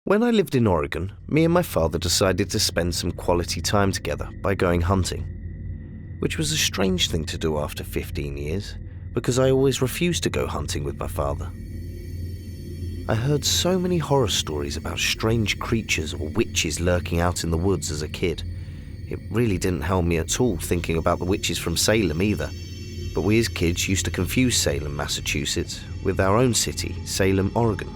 When I lived in Oregon, me and my father decided to spend some quality time together by going hunting, which was a strange thing to do after 15 years, because I always refused to go hunting with my father. I heard so many horror stories about strange creatures or witches lurking out in the woods as a kid. It really didn't help me at all thinking about the witches from Salem either, but we as kids used to confuse Salem, Massachusetts, with our own city, Salem, Oregon.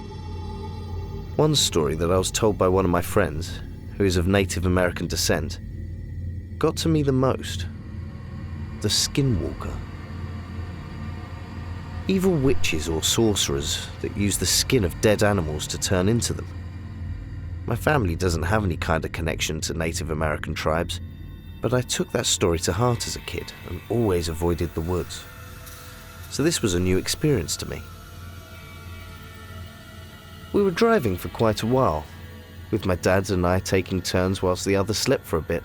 One story that I was told by one of my friends, who is of Native American descent, got to me the most. The Skinwalker. Evil witches or sorcerers that use the skin of dead animals to turn into them. My family doesn't have any kind of connection to Native American tribes, but I took that story to heart as a kid and always avoided the woods. So this was a new experience to me. We were driving for quite a while, with my dad and I taking turns whilst the others slept for a bit.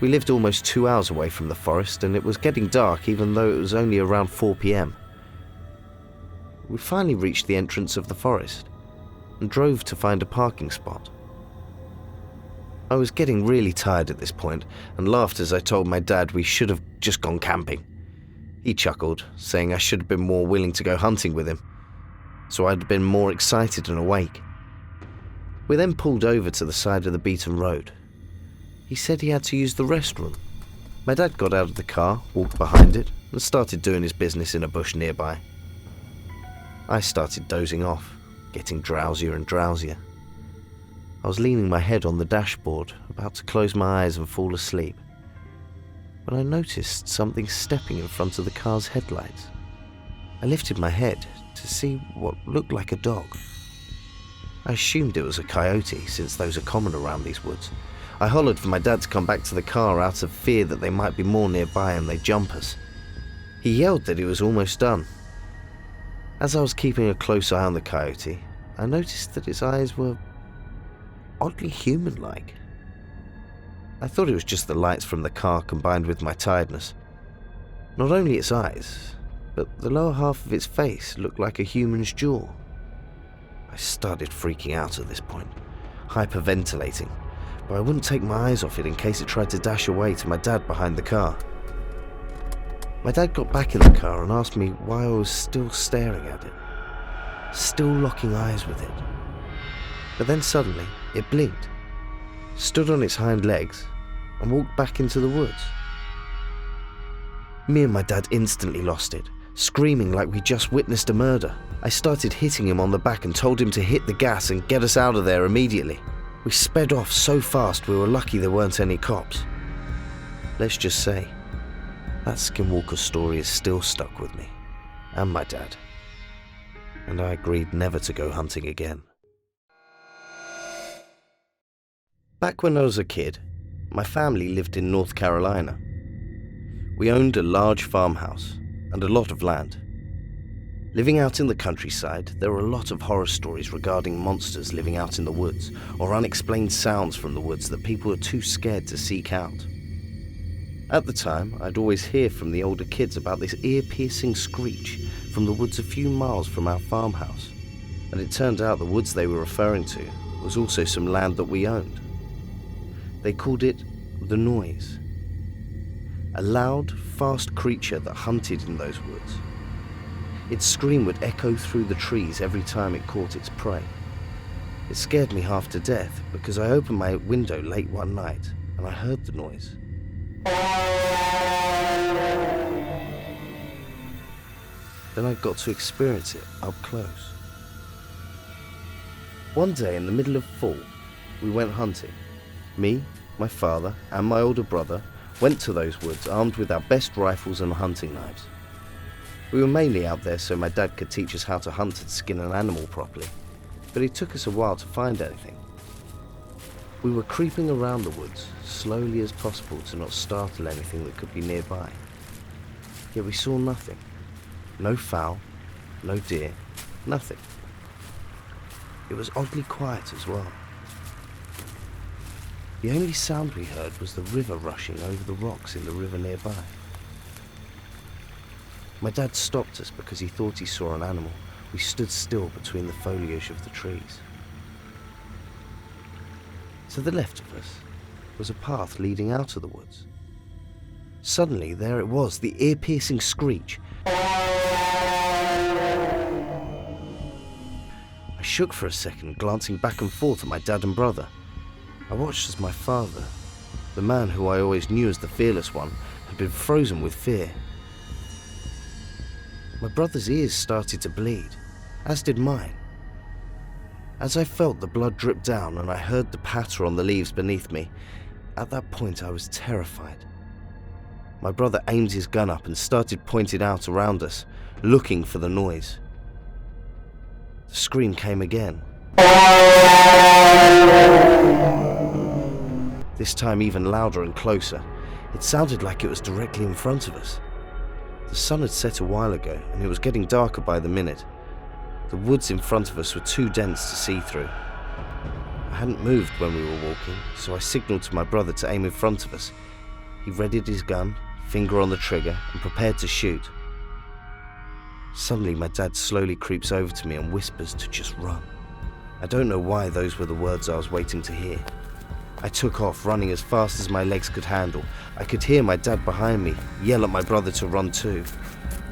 We lived almost 2 hours away from the forest and it was getting dark even though it was only around 4 p.m. We finally reached the entrance of the forest and drove to find a parking spot. I was getting really tired at this point and laughed as I told my dad we should have just gone camping. He chuckled, saying I should have been more willing to go hunting with him, so I'd been more excited and awake. We then pulled over to the side of the beaten road. He said he had to use the restroom. My dad got out of the car, walked behind it, and started doing his business in a bush nearby. I started dozing off, getting drowsier and drowsier. I was leaning my head on the dashboard, about to close my eyes and fall asleep, when I noticed something stepping in front of the car's headlights. I lifted my head to see what looked like a dog. I assumed it was a coyote, since those are common around these woods. I hollered for my dad to come back to the car out of fear that they might be more nearby and they'd jump us. He yelled that he was almost done. As I was keeping a close eye on the coyote, I noticed that its eyes were oddly human-like. I thought it was just the lights from the car combined with my tiredness. Not only its eyes, but the lower half of its face looked like a human's jaw. I started freaking out at this point, hyperventilating, but I wouldn't take my eyes off it in case it tried to dash away to my dad behind the car. My dad got back in the car and asked me why I was still staring at it, still locking eyes with it. But then suddenly, it blinked, stood on its hind legs, and walked back into the woods. Me and my dad instantly lost it, screaming like we just witnessed a murder. I started hitting him on the back and told him to hit the gas and get us out of there immediately. We sped off so fast we were lucky there weren't any cops. Let's just say, that Skinwalker story is still stuck with me, and my dad, and I agreed never to go hunting again. Back when I was a kid, my family lived in North Carolina. We owned a large farmhouse and a lot of land. Living out in the countryside, there were a lot of horror stories regarding monsters living out in the woods or unexplained sounds from the woods that people were too scared to seek out. At the time, I'd always hear from the older kids about this ear-piercing screech from the woods a few miles from our farmhouse, and it turned out the woods they were referring to was also some land that we owned. They called it the noise, a loud, fast creature that hunted in those woods. Its scream would echo through the trees every time it caught its prey. It scared me half to death because I opened my window late one night and I heard the noise. Then I got to experience it up close. One day in the middle of fall, we went hunting. Me, my father, and my older brother went to those woods armed with our best rifles and hunting knives. We were mainly out there so my dad could teach us how to hunt and skin an animal properly, but it took us a while to find anything. We were creeping around the woods, slowly as possible to not startle anything that could be nearby. Yet we saw nothing. No fowl, no deer, nothing. It was oddly quiet as well. The only sound we heard was the river rushing over the rocks in the river nearby. My dad stopped us because he thought he saw an animal. We stood still between the foliage of the trees. To the left of us was a path leading out of the woods. Suddenly, there it was, the ear-piercing screech. I shook for a second, glancing back and forth at my dad and brother. I watched as my father, the man who I always knew as the fearless one, had been frozen with fear. My brother's ears started to bleed, as did mine. As I felt the blood drip down and I heard the patter on the leaves beneath me, at that point I was terrified. My brother aimed his gun up and started pointing out around us, looking for the noise. The scream came again. This time even louder and closer. It sounded like it was directly in front of us. The sun had set a while ago and it was getting darker by the minute. The woods in front of us were too dense to see through. I hadn't moved when we were walking, so I signaled to my brother to aim in front of us. He readied his gun, finger on the trigger, and prepared to shoot. Suddenly my dad slowly creeps over to me and whispers to just run. I don't know why those were the words I was waiting to hear. I took off, running as fast as my legs could handle. I could hear my dad behind me yell at my brother to run too.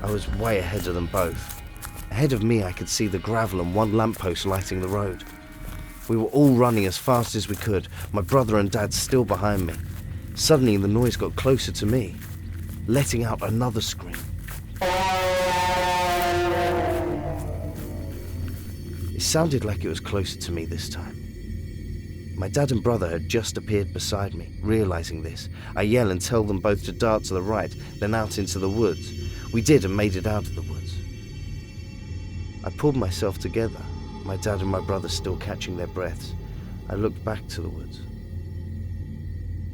I was way ahead of them both. Ahead of me I could see the gravel and one lamppost lighting the road. We were all running as fast as we could, my brother and dad still behind me. Suddenly the noise got closer to me, letting out another scream. It sounded like it was closer to me this time. My dad and brother had just appeared beside me. Realizing this, I yell and tell them both to dart to the right, then out into the woods. We did and made it out of the woods. I pulled myself together, my dad and my brother still catching their breaths. I looked back to the woods.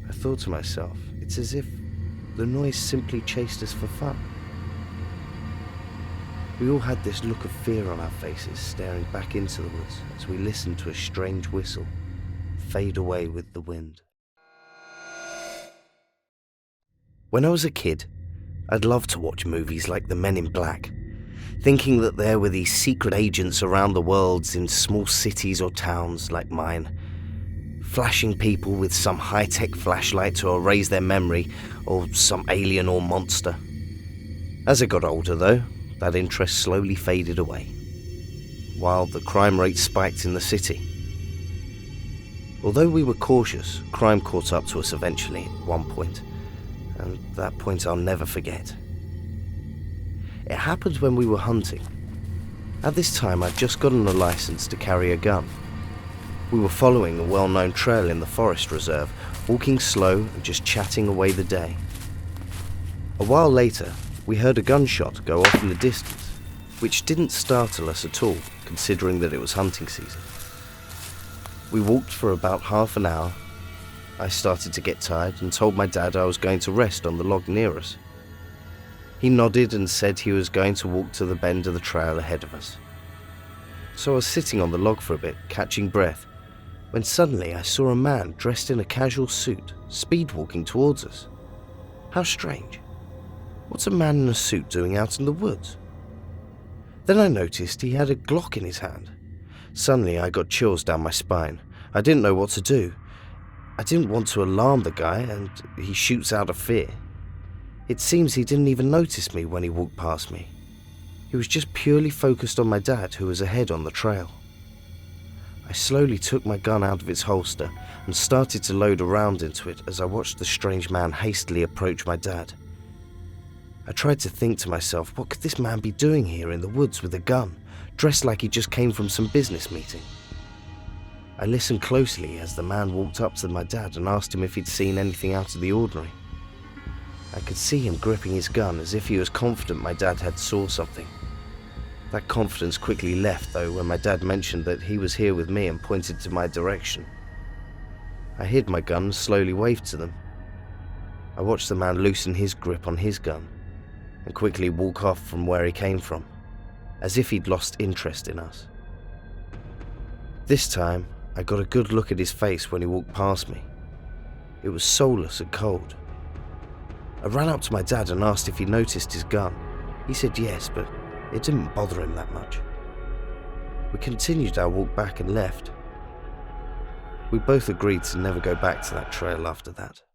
I thought to myself, it's as if the noise simply chased us for fun. We all had this look of fear on our faces, staring back into the woods as we listened to a strange whistle fade away with the wind. When I was a kid, I'd love to watch movies like The Men in Black, thinking that there were these secret agents around the world in small cities or towns like mine, flashing people with some high-tech flashlight to erase their memory, or some alien or monster. As I got older though, that interest slowly faded away, while the crime rate spiked in the city. Although we were cautious, crime caught up to us eventually at one point, and that point I'll never forget. It happened when we were hunting. At this time I'd just gotten a license to carry a gun. We were following a well-known trail in the forest reserve, walking slow and just chatting away the day. A while later, we heard a gunshot go off in the distance, which didn't startle us at all, considering that it was hunting season. We walked for about half an hour. I started to get tired and told my dad I was going to rest on the log near us. He nodded and said he was going to walk to the bend of the trail ahead of us. So I was sitting on the log for a bit, catching breath, when suddenly I saw a man dressed in a casual suit, speed walking towards us. How strange. What's a man in a suit doing out in the woods? Then I noticed he had a Glock in his hand. Suddenly I got chills down my spine. I didn't know what to do. I didn't want to alarm the guy, and he shoots out of fear. It seems he didn't even notice me when he walked past me. He was just purely focused on my dad, who was ahead on the trail. I slowly took my gun out of its holster and started to load a round into it as I watched the strange man hastily approach my dad. I tried to think to myself, what could this man be doing here in the woods with a gun, dressed like he just came from some business meeting? I listened closely as the man walked up to my dad and asked him if he'd seen anything out of the ordinary. I could see him gripping his gun as if he was confident my dad had saw something. That confidence quickly left though when my dad mentioned that he was here with me and pointed to my direction. I hid my gun and slowly waved to them. I watched the man loosen his grip on his gun and quickly walk off from where he came from, as if he'd lost interest in us. This time, I got a good look at his face when he walked past me. It was soulless and cold. I ran up to my dad and asked if he noticed his gun. He said yes, but it didn't bother him that much. We continued our walk back and left. We both agreed to never go back to that trail after that.